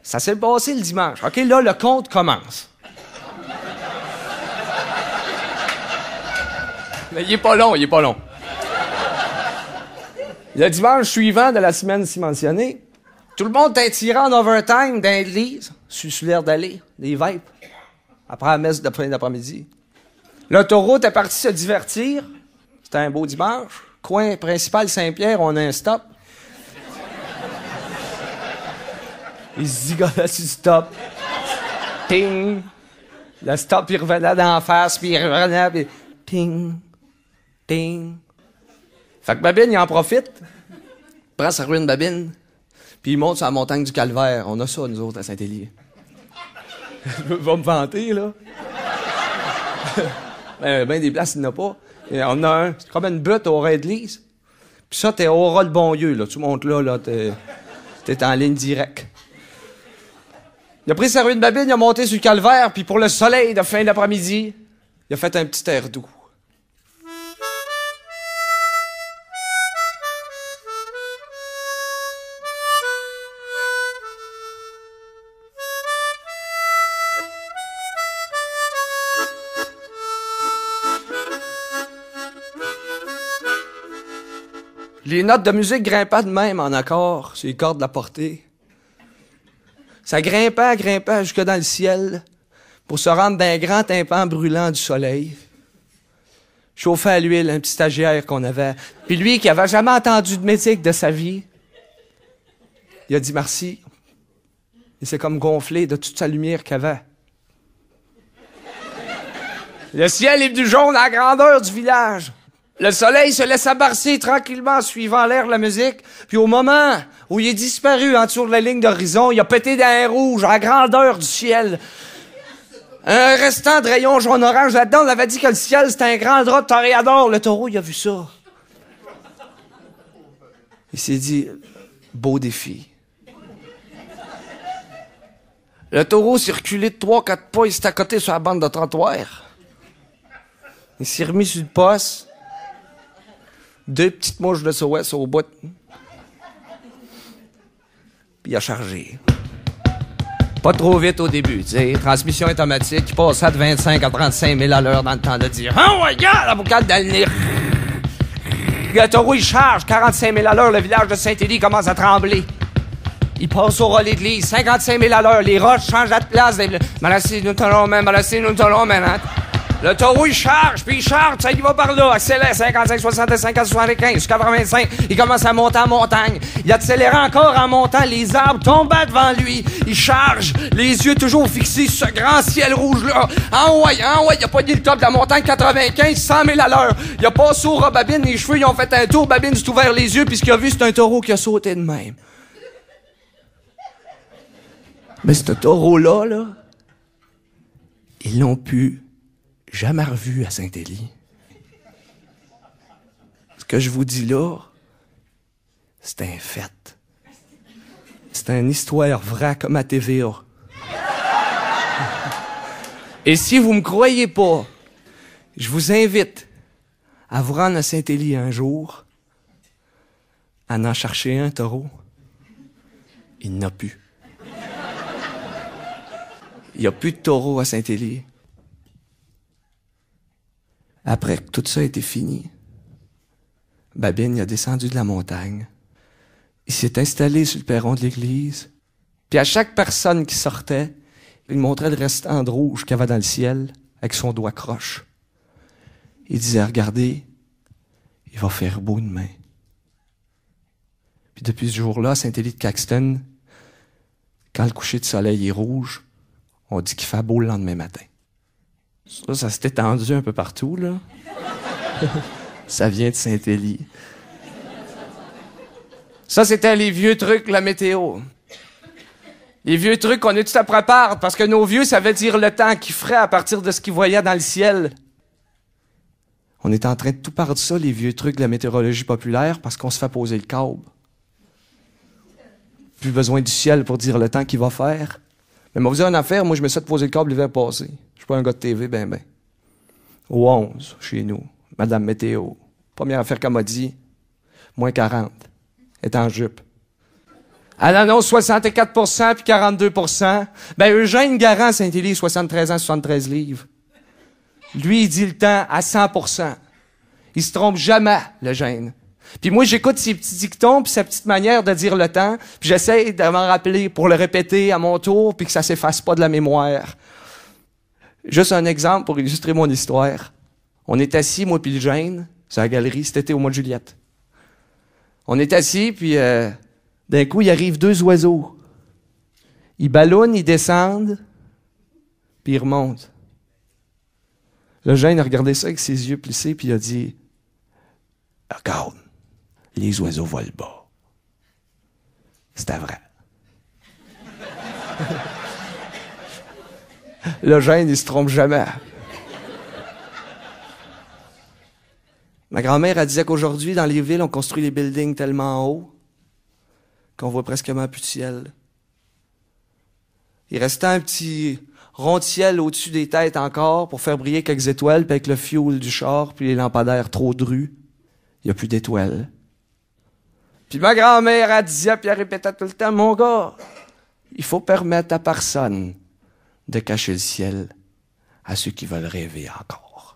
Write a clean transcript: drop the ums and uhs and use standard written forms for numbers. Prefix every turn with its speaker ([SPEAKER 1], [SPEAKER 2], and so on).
[SPEAKER 1] Ça s'est passé le dimanche. OK, là, le compte commence. Mais il est pas long, il est pas long. Le dimanche suivant de la semaine si mentionnée, tout le monde est tiré en overtime dans l'église, sur l'air d'aller, des vapes, après la messe de fin d'après-midi. L'autoroute est parti se divertir. C'était un beau dimanche. Coin principal Saint-Pierre, on a un stop. Il se dit, gars, là, tu stop. Ting. Le stop, il revenait d'en face, puis il revenait, puis ting, ting. Fait que Babine, il en profite, prend sa ruine Babine, puis il monte sur la montagne du Calvaire. On a ça, nous autres, à Saint-Élie. Je veux pas me vanter, là. Ben des places, il n'y en a pas. Et on a un, c'est comme une butte au ras d'église. Puis ça, t'es au ras le bon Dieu, là. Tu montes là, t'es en ligne directe. Il a pris sa ruine Babine, il a monté sur le Calvaire, puis pour le soleil de fin d'après-midi, il a fait un petit air doux. Les notes de musique grimpaient de même en accord sur les cordes de la portée. Ça grimpait jusque dans le ciel pour se rendre d'un grand tympan brûlant du soleil. Chauffé à l'huile, un petit stagiaire qu'on avait. Puis lui, qui avait jamais entendu de musique de sa vie, il a dit merci. Il s'est comme gonflé de toute sa lumière qu'il avait. Le ciel est du jaune à la grandeur du village. Le soleil se laisse abarcer tranquillement suivant l'air de la musique, puis au moment où il est disparu en dessous de la ligne d'horizon, il a pété d'un rouge à la grandeur du ciel. Un restant de rayon jaune-orange là-dedans, on avait dit que le ciel, c'était un grand drap de toréador. Le taureau, il a vu ça. Il s'est dit, beau défi. Le taureau s'est reculé de 3-4 pas, il s'est accoté sur la bande de trottoir. Il s'est remis sur le poste. 2 petites mouches de SOS au bout. Puis il a chargé. Pas trop vite au début, tu sais. Transmission automatique, il passait de 25 à 35 000 à l'heure dans le temps de dire « Oh, regarde, la boucane dans le nez! » Le taureau, il charge, 45 000 à l'heure, le village de Saint-Élie commence à trembler. Il passe au relais de l'église, 55 000 à l'heure, les roches changent de place. Malassez, nous t'allons, maintenant. Le taureau, il charge, ça y va par là, accélère, 55, 60, 50, 75, 85, il commence à monter en montagne. Il accélère encore en montant, les arbres tombent devant lui. Il charge, les yeux toujours fixés sur ce grand ciel rouge-là. Il a pas dit le top de la montagne, 95, 100 000 à l'heure. Il a passé au ras Babine, les cheveux, ils ont fait un tour, Babine s'est ouvert les yeux, puis ce qu'il a vu, c'est un taureau qui a sauté de même. Mais ce taureau-là, là, ils l'ont pu jamais revu à Saint-Élie. Ce que je vous dis là, c'est un fait. C'est une histoire vraie comme à TVA. Et si vous me croyez pas, je vous invite à vous rendre à Saint-Élie un jour, à en chercher un taureau. Il n'a plus. Il n'y a plus de taureau à Saint-Élie. Après que tout ça a été fini, Babine il a descendu de la montagne. Il s'est installé sur le perron de l'église. Puis à chaque personne qui sortait, il montrait le restant de rouge qu'il y avait dans le ciel avec son doigt croche. Il disait, regardez, il va faire beau demain. Puis depuis ce jour-là, à Saint-Élie de Caxton, quand le coucher de soleil est rouge, on dit qu'il fait beau le lendemain matin. Ça s'est étendu un peu partout, là. Ça vient de Saint-Élie. Ça, c'était les vieux trucs, la météo. Les vieux trucs qu'on est tout à prépare, parce que nos vieux savaient dire le temps qu'ils feraient à partir de ce qu'ils voyaient dans le ciel. On est en train de tout perdre ça, les vieux trucs de la météorologie populaire, parce qu'on se fait poser le câble. Plus besoin du ciel pour dire le temps qu'il va faire. Mais moi, vous dire une affaire, moi, je me suis fait poser le câble l'hiver passé. Je suis pas un gars de TV, ben. Au 11, chez nous, Madame Météo. Première affaire qu'elle m'a dit, moins 40. Elle est en jupe. Elle annonce 64% puis 42%. Ben, Eugène Garand, Saint-Élie, 73 ans, 73 livres. Lui, il dit le temps à 100%. Il se trompe jamais, le Eugène. Puis moi, j'écoute ses petits dictons puis sa petite manière de dire le temps, puis j'essaie de m'en rappeler pour le répéter à mon tour puis que ça s'efface pas de la mémoire. Juste un exemple pour illustrer mon histoire. On est assis, moi puis le Eugène, sur la galerie, cet été au mois de Juliette. On est assis, puis d'un coup, il arrive 2 oiseaux. Ils ballonnent, ils descendent, puis ils remontent. Le Eugène a regardé ça avec ses yeux plissés, puis il a dit « Regarde, les oiseaux volent bas. » C'était vrai. Le Eugène, il se trompe jamais. Ma grand-mère, elle disait qu'aujourd'hui, dans les villes, on construit les buildings tellement hauts qu'on voit presque plus de ciel. Il restait un petit rond de ciel au-dessus des têtes encore pour faire briller quelques étoiles, puis avec le fioul du char, puis les lampadaires trop drus, il n'y a plus d'étoiles. Puis ma grand-mère, elle disait, puis elle répétait tout le temps, « Mon gars, il faut permettre à personne de cacher le ciel à ceux qui veulent rêver encore. »